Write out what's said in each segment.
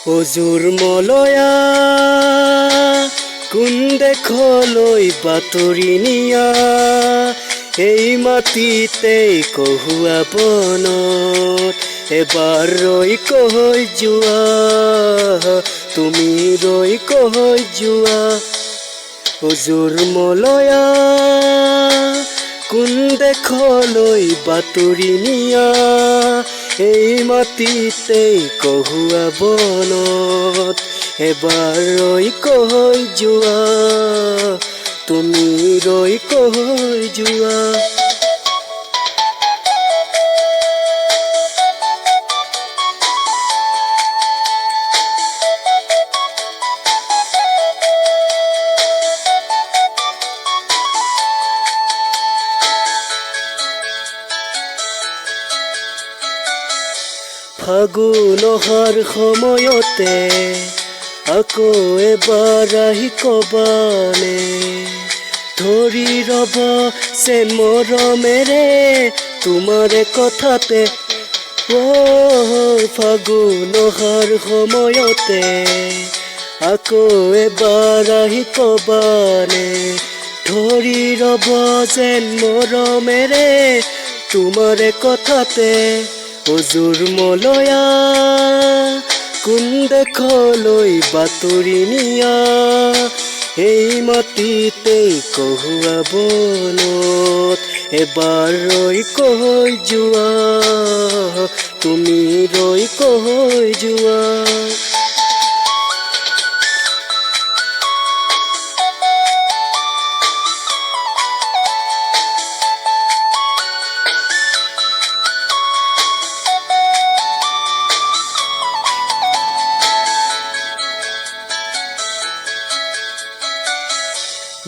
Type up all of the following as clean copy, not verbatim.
অজুৰ মলয়া কোন দেশলৈ বাতৰি নিয়া এই মাটিতেই কহুৱা বনত এবাৰ ৰৈ কৈ যোৱা তুমি ৰৈ কৈ যোৱা অজুৰ মলয়া কোন দেশলৈ বাতৰি নিয়া এই মাটিতেই কহুৱা বনত এবাৰ ৰৈ কৈ যোৱা তুমি ৰৈ কৈ যোৱা ফাগুন অহাৰ সময়তে আকৌ এবাৰ আহি কবানে ধৰি ৰব চেন মৰমেৰে তোমাৰে কথাতে ফাগুন অহাৰ সময়তে আকৌ এবাৰ আহি কবানে ধৰি ৰব যেন মৰমেৰে তোমাৰে কথাতে অজুৰ মলয়া কোন দেশলৈ বাতৰি নিয়া এই মাটিতেই কহুৱা বনত এবাৰ ৰৈ কৈ যোৱা তুমি ৰৈ কৈ যোৱা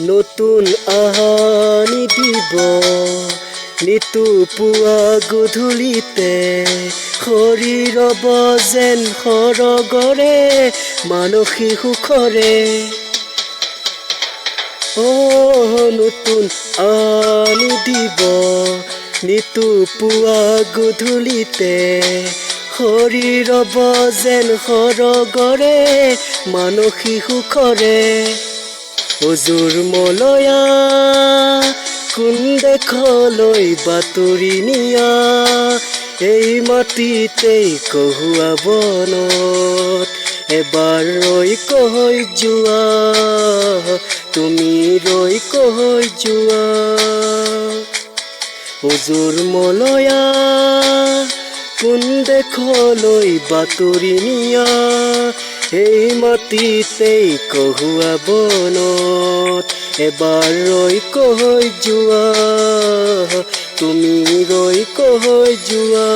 নতুন আহানি দিব নিতু পুৱা গধূলিতে খৰি ৰব যেন সৰগৰে মানসিক সুখৰে নতুন আনি দিব নিতু পুৱা গধূলিতে খৰি ৰব যেন সৰগৰে মানসিক সুখৰে অজুৰ মলয়া কোন দেশলৈ বাতৰি নিয়া এই মাটিতেই কহুৱা বনত এবাৰ ৰৈ কৈ যোৱা তুমি ৰৈ কৈ যোৱা অজুৰ মলয়া কোন দেশলৈ বাতৰি নিয়া এই মাটিতেই কহুৱা বনত এবাৰ ৰৈ কৈ যোৱা তুমি ৰৈ কৈ যোৱা